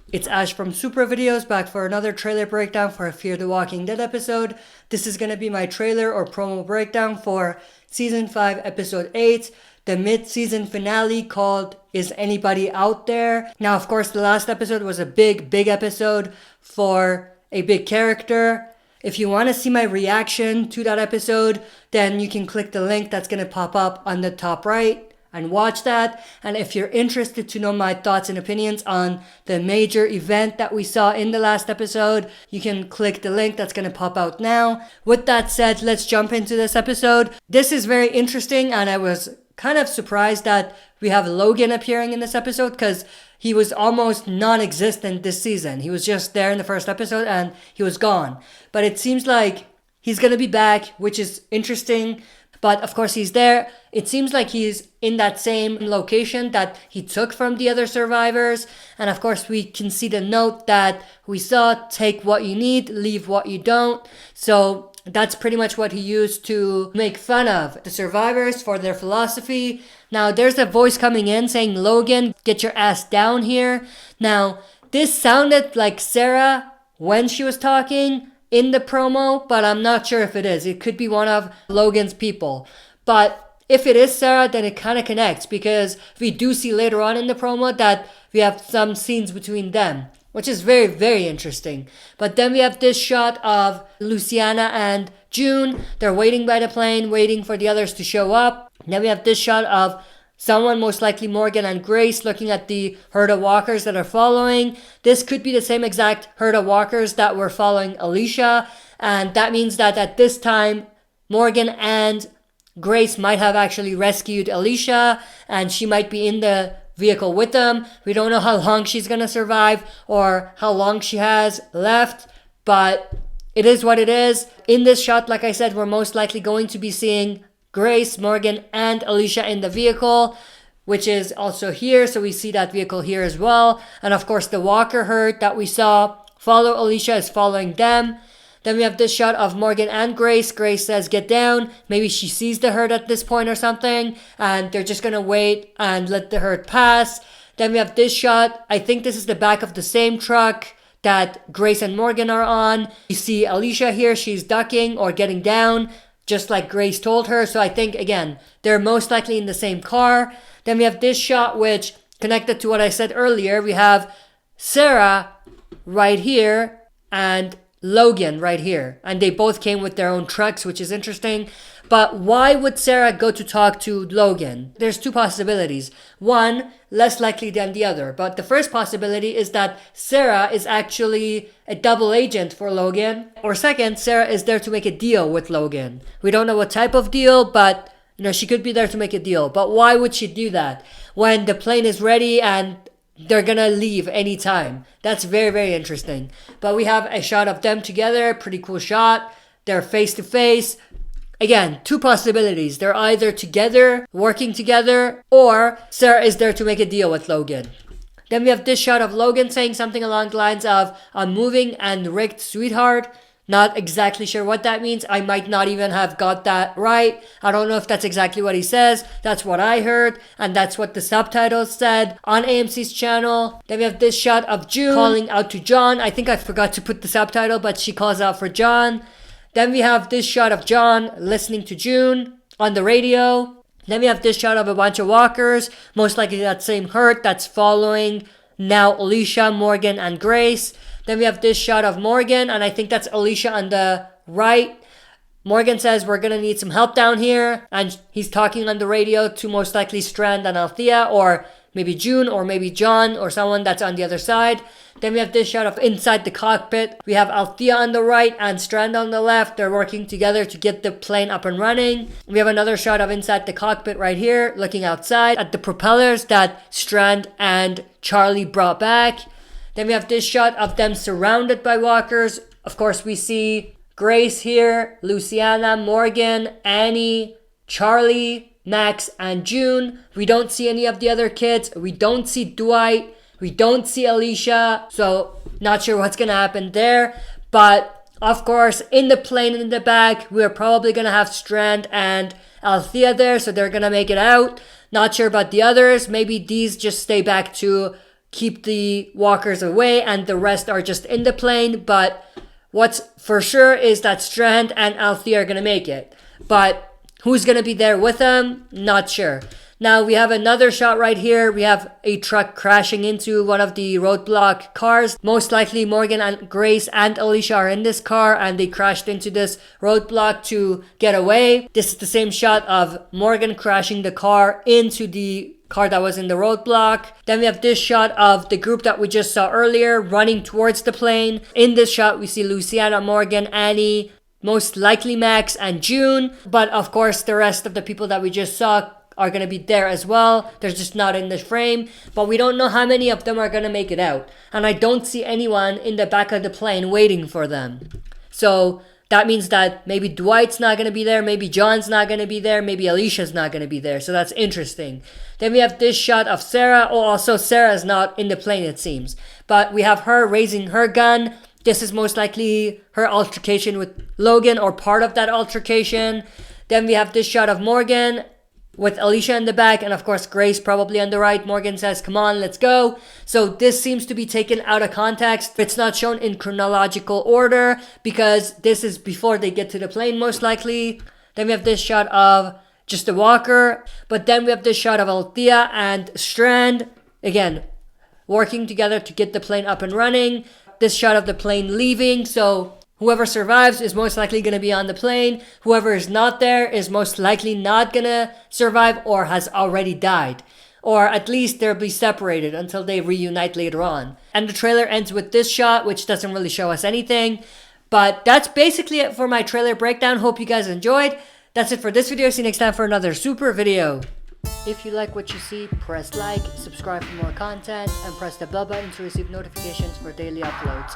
It's Ash from Super Videos back for another trailer breakdown for a Fear the Walking Dead episode. This is going to be my trailer or promo breakdown for Season 5 Episode 8, the mid-season finale called Is Anybody Out There? Now, of course, the last episode was a big episode for a big character. If you want to see my reaction to that episode, then you can click the link that's going to pop up on the top right and watch that. And if you're interested to know my thoughts and opinions on the major event that we saw in the last episode, you can click the link that's going to pop out now. With that said, let's jump into this episode. This is very interesting, and I was kind of surprised that we have Logan appearing in this episode because he was almost non-existent this season. He was just there in the first episode and he was gone. But it seems like he's going to be back, which is interesting. But of course he's there. It seems like he's in that same location that he took from the other survivors. And of course we can see the note that we saw, take what you need, leave what you don't. So that's pretty much what he used to make fun of the survivors for their philosophy. Now there's a voice coming in saying, Logan, get your ass down here. Now this sounded like Sarah when she was talking in the promo, but I'm not sure if it is. It could be one of Logan's people. But if it is Sarah, then it kind of connects because we do see later on in the promo that we have some scenes between them, which is very interesting. But then we have this shot of Luciana and June. They're waiting by the plane, waiting for the others to show up. Then we have this shot of someone, most likely Morgan and Grace, looking at the herd of walkers that are following. This could be the same exact herd of walkers that were following Alicia. And that means that at this time, Morgan and Grace might have actually rescued Alicia. And she might be in the vehicle with them. We don't know how long she's going to survive or how long she has left. But it is what it is. In this shot, like I said, we're most likely going to be seeing Grace, Morgan, and Alicia in the vehicle, which is also here. So we see that vehicle here as well. And of course, the walker herd that we saw follow Alicia is following them. Then we have this shot of Morgan and Grace. Grace says, get down. Maybe she sees the herd at this point or something. And they're just going to wait and let the herd pass. Then we have this shot. I think this is the back of the same truck that Grace and Morgan are on. You see Alicia here. She's ducking or getting down, just like Grace told her. So I think, again, they're most likely in the same car. Then we have this shot, which connected to what I said earlier. We have Sarah right here and Logan right here. And they both came with their own trucks, which is interesting. But why would Sarah go to talk to Logan? There's two possibilities. One, less likely than the other. But the first possibility is that Sarah is actually a double agent for Logan. Or second, Sarah is there to make a deal with Logan. We don't know what type of deal, but she could be there to make a deal. But why would she do that when the plane is ready and they're gonna leave anytime? That's very interesting. But we have a shot of them together. Pretty cool shot. They're face to face. Again, two possibilities. They're either together, working together, or Sarah is there to make a deal with Logan. Then we have this shot of Logan saying something along the lines of, I'm moving and rigged, sweetheart. Not exactly sure what that means. I might not even have got that right. I don't know if that's exactly what he says. That's what I heard, and that's what the subtitles said on AMC's channel. Then we have this shot of June calling out to John. I think I forgot to put the subtitle, but she calls out for John. Then we have this shot of John listening to June on the radio. Then we have this shot of a bunch of walkers, most likely that same herd that's following now Alicia, Morgan, and Grace. Then we have this shot of Morgan, and I think that's Alicia on the right. Morgan says, we're going to need some help down here. And he's talking on the radio to most likely Strand and Althea, or maybe June, or maybe John, or someone that's on the other side. Then we have this shot of inside the cockpit. We have Althea on the right and Strand on the left. They're working together to get the plane up and running. We have another shot of inside the cockpit right here, looking outside at the propellers that Strand and Charlie brought back. Then we have this shot of them surrounded by walkers. Of course, we see Grace here, Luciana, Morgan, Annie, Charlie, Max, and June. We don't see any of the other kids. We don't see Dwight. We don't see Alicia. So not sure what's going to happen there. But of course, in the plane in the back, we're probably going to have Strand and Althea there. So they're going to make it out. Not sure about the others. Maybe these just stay back to keep the walkers away and the rest are just in the plane. But what's for sure is that Strand and Althea are going to make it. But who's going to be there with them? Not sure. Now we have another shot right here. We have a truck crashing into one of the roadblock cars. Most likely Morgan and Grace and Alicia are in this car and they crashed into this roadblock to get away. This is the same shot of Morgan crashing the car into the car that was in the roadblock. Then we have this shot of the group that we just saw earlier running towards the plane. In this shot we see Luciana, Morgan, Annie, most likely Max and June. But of course the rest of the people that we just saw are going to be there as well. They're just not in the frame. But we don't know how many of them are going to make it out. And I don't see anyone in the back of the plane waiting for them. So that means that maybe Dwight's not going to be there. Maybe John's not going to be there. Maybe Alicia's not going to be there. So that's interesting. Then we have this shot of Sarah. Oh, also Sarah's not in the plane, it seems. But we have her raising her gun. This is most likely her altercation with Logan or part of that altercation. Then we have this shot of Morgan with Alicia in the back, and of course Grace probably on the right. Morgan says, come on, let's go. So this seems to be taken out of context. It's not shown in chronological order because this is before they get to the plane most likely. Then we have this shot of just the walker. But then we have this shot of Althea and Strand, again, working together to get the plane up and running. This shot of the plane leaving, so whoever survives is most likely going to be on the plane. Whoever is not there is most likely not going to survive or has already died. Or at least they'll be separated until they reunite later on. And the trailer ends with this shot, which doesn't really show us anything. But that's basically it for my trailer breakdown. Hope you guys enjoyed. That's it for this video. See you next time for another super video. If you like what you see, press like, subscribe for more content, and press the bell button to receive notifications for daily uploads.